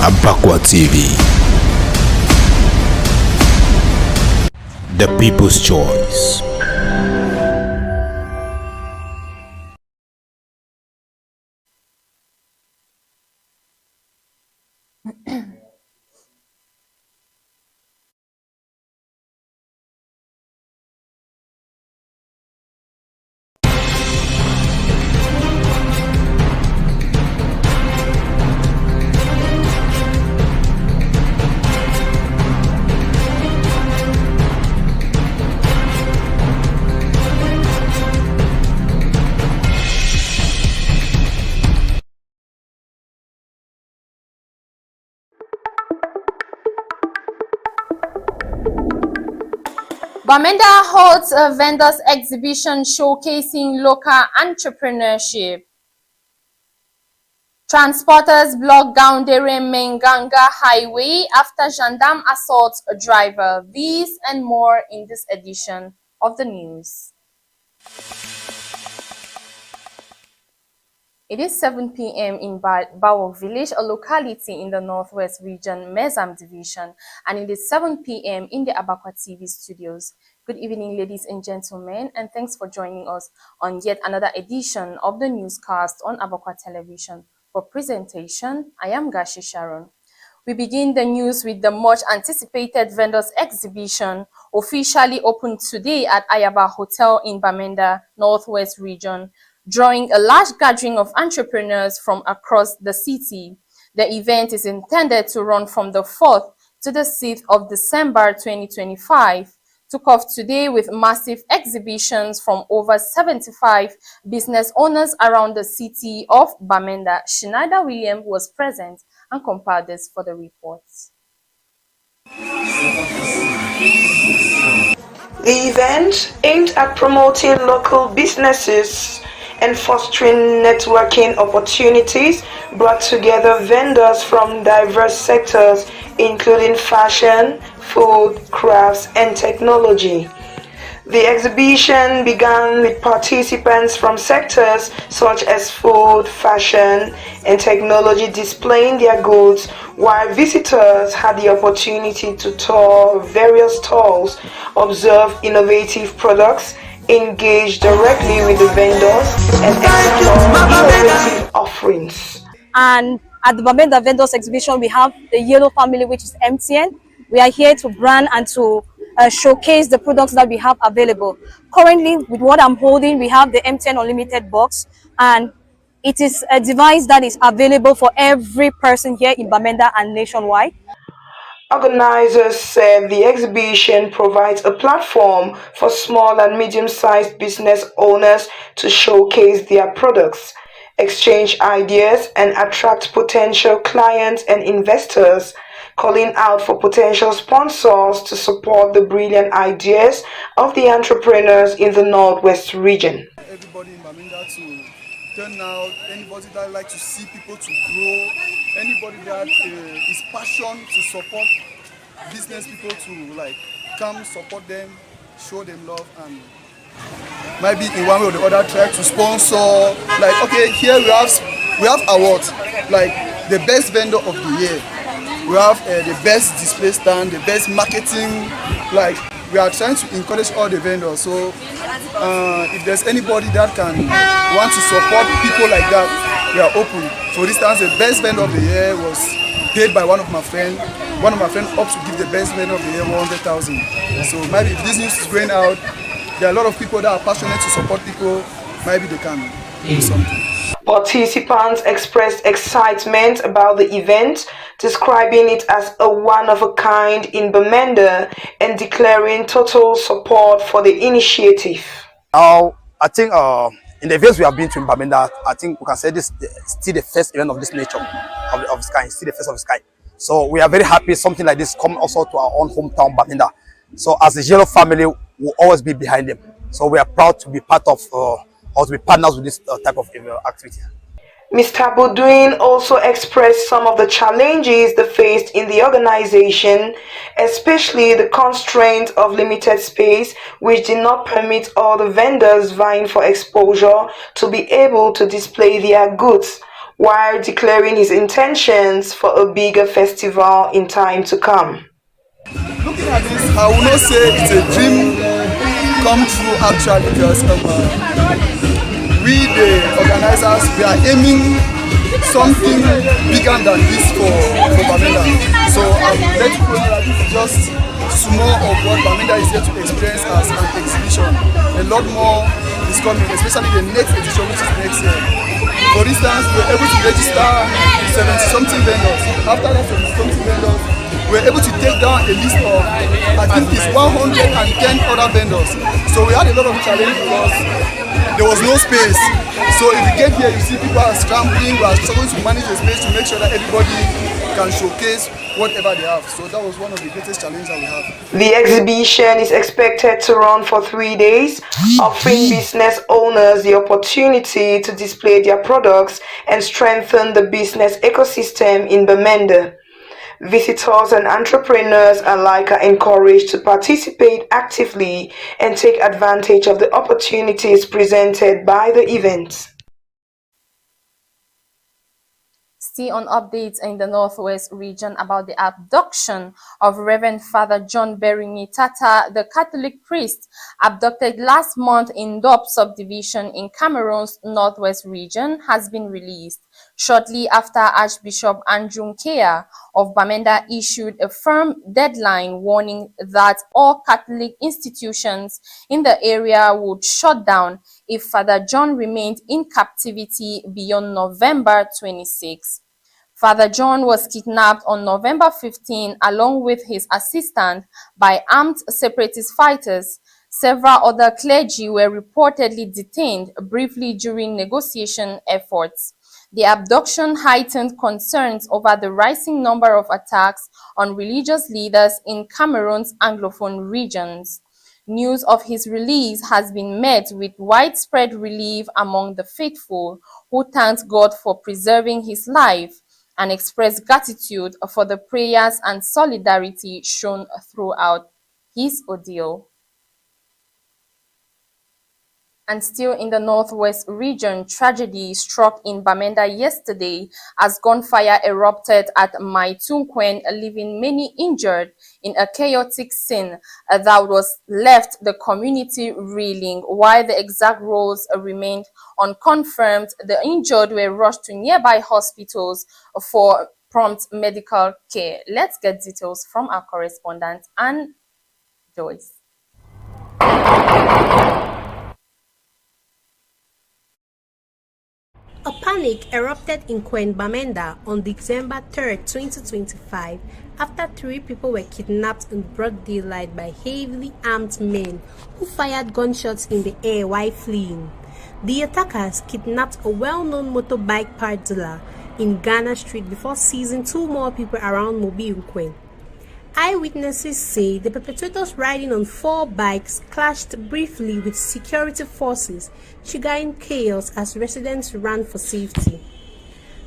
Abakwa TV, the people's choice. Bamenda holds a vendors exhibition showcasing local entrepreneurship. Transporters block Gaundere Menganga Highway after gendarme assaults a driver. These and more in this edition of the news. It is 7 p.m. in Bawok Village, a locality in the Northwest Region, Mezam Division, and it is 7 p.m. in the Abakwa TV studios. Good evening, ladies and gentlemen, and thanks for joining us on yet another edition of the newscast on Abakwa Television. For presentation, I am Gashi Sharon. We begin the news with the much-anticipated vendors exhibition officially opened today at Ayaba Hotel in Bamenda, Northwest Region, drawing a large gathering of entrepreneurs from across the city. The event is intended to run from the 4th to the 6th of December 2025. Took off today with massive exhibitions from over 75 business owners around the city of Bamenda. Schneider William was present and compiled this for the report. The event aimed at promoting local businesses and fostering networking opportunities brought together vendors from diverse sectors including fashion, food, crafts, and technology. The exhibition began with participants from sectors such as food, fashion, and technology displaying their goods, while visitors had the opportunity to tour various stalls, observe innovative products, engage directly with the vendors, and explore innovative offerings. And at the Bamenda Vendors Exhibition, we have the Yellow Family, which is MTN. We are here to brand and to showcase the products that we have available. Currently, with what I'm holding, we have the MTN Unlimited box, and it is a device that is available for every person here in Bamenda and nationwide. Organizers said the exhibition provides a platform for small and medium-sized business owners to showcase their products, exchange ideas, and attract potential clients and investors, calling out for potential sponsors to support the brilliant ideas of the entrepreneurs in the Northwest region. Everybody in Bamenda to turn out, anybody that like to see people to grow, anybody that is passionate to support business people to come support them, show them love, and maybe in one way or the other try to sponsor. Okay, here we have awards like the best vendor of the year. We have the best display stand, the best marketing. We are trying to encourage all the vendors. So if there's anybody that can want to support people like that, we are open. For instance, the best vendor of the year was paid by one of my friends. One of my friends opts to give the best vendor of the year 100,000. So maybe if this news is going out, there are a lot of people that are passionate to support people. Maybe they can do something. Participants expressed excitement about the event, describing it as a one-of-a-kind in Bamenda and declaring total support for the initiative. I think in the events we have been to in Bamenda, I think we can say this is still the first event of this nature, of this kind, still the first of its kind. So we are very happy something like this come also to our own hometown, Bamenda. So as the Yellow family, we'll always be behind them. So we are proud to be part of or to be partners with this type of activity. Mr. Boudouin also expressed some of the challenges they faced in the organization, especially the constraint of limited space, which did not permit all the vendors vying for exposure to be able to display their goods, while declaring his intentions for a bigger festival in time to come. Looking at this, I will not say it's a dream come true actually, because we the organizers, we are aiming something bigger than this for Bamenda. So I'm letting you know that this is just small of what Bamenda is here to experience as an exhibition. A lot more is coming, especially the next edition, which is next year. For instance, we were able to register 70-something vendors. After that 70-something vendors, we were able to take down a list of, I think it's 110 other vendors. So we had a lot of challenge because there was no space. So if you get here, you see people are scrambling, we are struggling to manage the space to make sure that everybody can showcase whatever they have. So that was one of the greatest challenges that we have. The exhibition is expected to run for 3 days, offering business owners the opportunity to display their products and strengthen the business ecosystem in Bamenda. Visitors and entrepreneurs alike are encouraged to participate actively and take advantage of the opportunities presented by the event. Still on updates in the Northwest region about the abduction of Reverend Father John Berimi Tata, the Catholic priest abducted last month in Dop subdivision in Cameroon's Northwest region, has been released shortly after Archbishop Andrew Nkea of Bamenda issued a firm deadline warning that all Catholic institutions in the area would shut down if Father John remained in captivity beyond November 26. Father John was kidnapped on November 15 along with his assistant by armed separatist fighters. Several other clergy were reportedly detained briefly during negotiation efforts. The abduction heightened concerns over the rising number of attacks on religious leaders in Cameroon's Anglophone regions. News of his release has been met with widespread relief among the faithful, who thanked God for preserving his life and expressed gratitude for the prayers and solidarity shown throughout his ordeal. And still in the Northwest region, tragedy struck in Bamenda yesterday as gunfire erupted at Maitunkwen, leaving many injured in a chaotic scene that was left the community reeling. While the exact roles remained unconfirmed, the injured were rushed to nearby hospitals for prompt medical care. Let's get details from our correspondent, Anne Joyce. A panic erupted in Kwen Bamenda on December 3, 2025, after 3 people were kidnapped in broad daylight by heavily armed men who fired gunshots in the air while fleeing. The attackers kidnapped a well-known motorbike part dealer in Ghana Street before seizing 2 more people around Mobi Nkwen. Eyewitnesses say the perpetrators riding on 4 bikes clashed briefly with security forces, triggering chaos as residents ran for safety.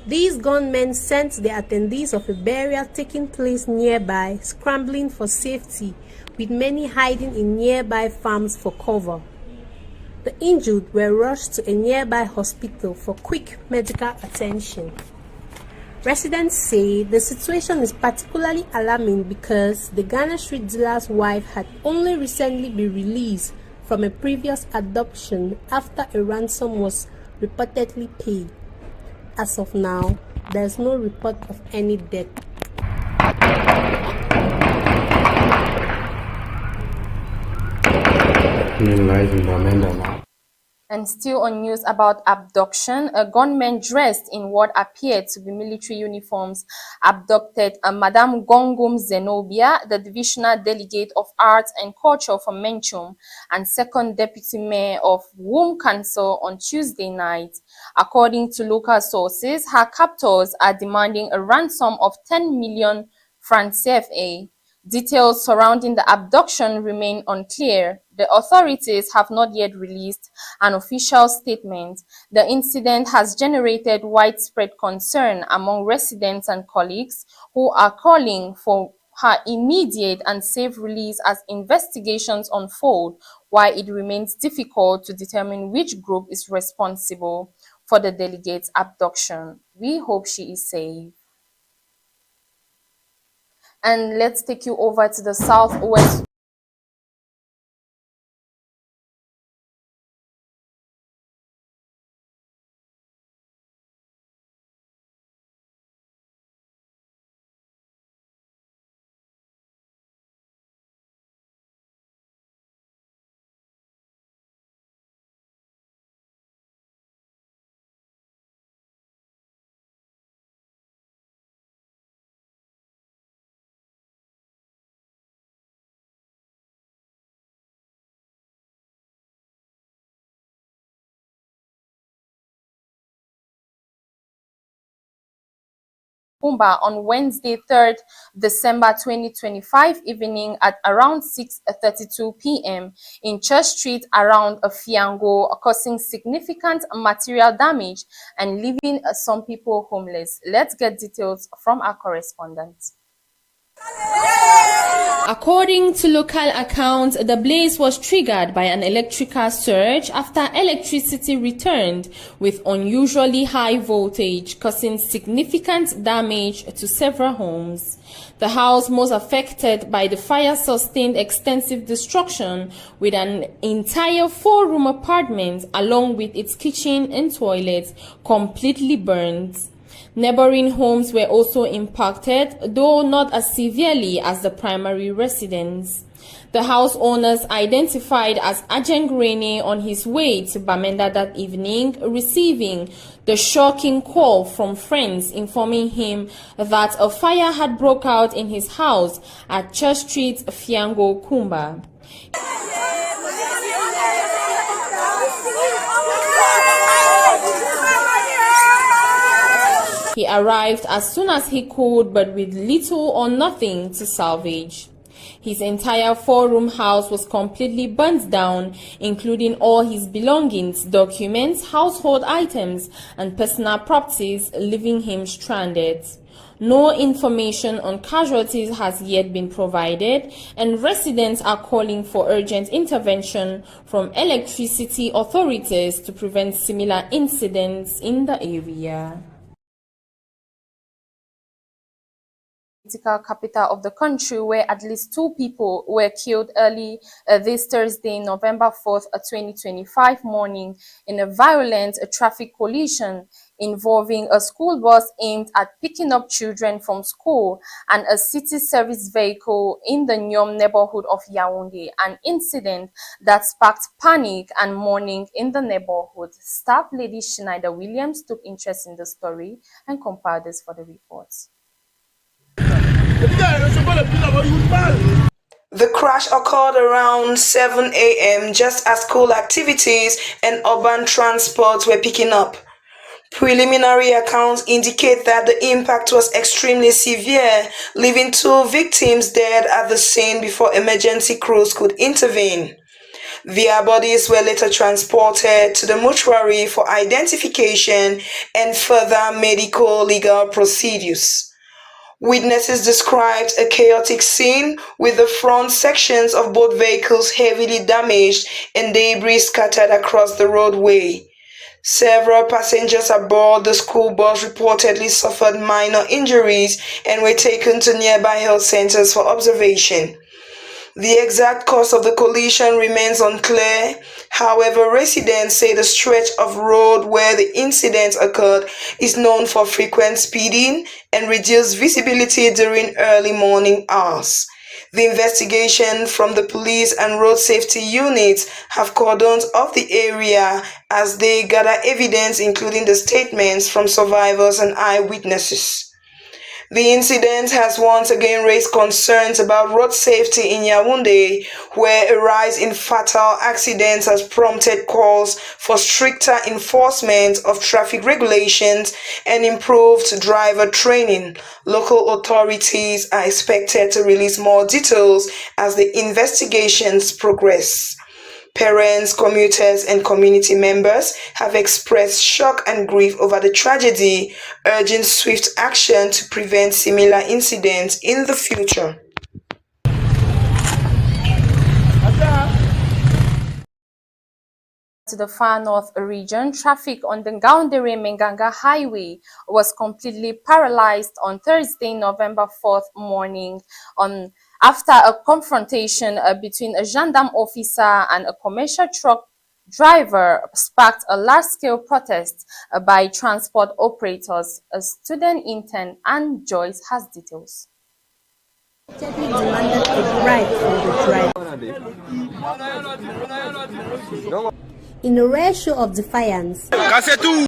These gunmen sent the attendees of a burial taking place nearby scrambling for safety, with many hiding in nearby farms for cover. The injured were rushed to a nearby hospital for quick medical attention. Residents say the situation is particularly alarming because the Ghana Street dealer's wife had only recently been released from a previous adoption after a ransom was reportedly paid. As of now, there is no report of any death. Live in Bamenda now. And still on news about abduction, a gunman dressed in what appeared to be military uniforms abducted Madame Gongum Zenobia, the divisional delegate of arts and culture for Menchum and second deputy mayor of Womb Council on Tuesday night. According to local sources, her captors are demanding a ransom of 10 million francs CFA. Details surrounding the abduction remain unclear. The authorities have not yet released an official statement. The incident has generated widespread concern among residents and colleagues who are calling for her immediate and safe release as investigations unfold, while it remains difficult to determine which group is responsible. for the delegate's abduction. We hope she is safe. And let's take you over to the southwest. Kumba on Wednesday, 3rd December 2025 evening at around 6:32 p.m. in Church Street around Fiango, causing significant material damage and leaving some people homeless. Let's get details from our correspondent. According to local accounts, the blaze was triggered by an electrical surge after electricity returned with unusually high voltage, causing significant damage to several homes. The house most affected by the fire sustained extensive destruction, with an entire 4-room apartment along with its kitchen and toilet completely burned. Neighboring homes were also impacted, though not as severely as the primary residence. The house owners, identified as Agent Rene, on his way to Bamenda that evening, receiving the shocking call from friends informing him that a fire had broke out in his house at Church Street, Fiango, Kumba. He arrived as soon as he could, but with little or nothing to salvage. His entire 4-room house was completely burnt down, including all his belongings, documents, household items, and personal properties, leaving him stranded. No information on casualties has yet been provided, and residents are calling for urgent intervention from electricity authorities to prevent similar incidents in the area. Political capital of the country, where at least 2 people were killed early this Thursday, November 4th, 2025 morning in a violent traffic collision involving a school bus aimed at picking up children from school and a city service vehicle in the Nyom neighborhood of Yaoundé, an incident that sparked panic and mourning in the neighborhood. Staff Lady Schneider Williams took interest in the story and compiled this for the report. The crash occurred around 7 a.m. just as school activities and urban transport were picking up. Preliminary accounts indicate that the impact was extremely severe, leaving 2 victims dead at the scene before emergency crews could intervene. Their bodies were later transported to the mortuary for identification and further medical legal procedures. Witnesses described a chaotic scene with the front sections of both vehicles heavily damaged and debris scattered across the roadway. Several passengers aboard the school bus reportedly suffered minor injuries and were taken to nearby health centers for observation. The exact cause of the collision remains unclear. However, residents say the stretch of road where the incident occurred is known for frequent speeding and reduced visibility during early morning hours. The investigation from the police and road safety units have cordoned off the area as they gather evidence, including the statements from survivors and eyewitnesses. The incident has once again raised concerns about road safety in Yaoundé, where a rise in fatal accidents has prompted calls for stricter enforcement of traffic regulations and improved driver training. Local authorities are expected to release more details as the investigations progress. Parents, commuters, and community members have expressed shock and grief over the tragedy, urging swift action to prevent similar incidents in the future. to the far north region, traffic on the Gaundere-Menganga Highway was completely paralyzed on Thursday, November 4th morning after a confrontation between a gendarme officer and a commercial truck driver sparked a large-scale protest by transport operators. A student intern and Joyce has details. Demanded a bribe from the driver. In a rare show of defiance,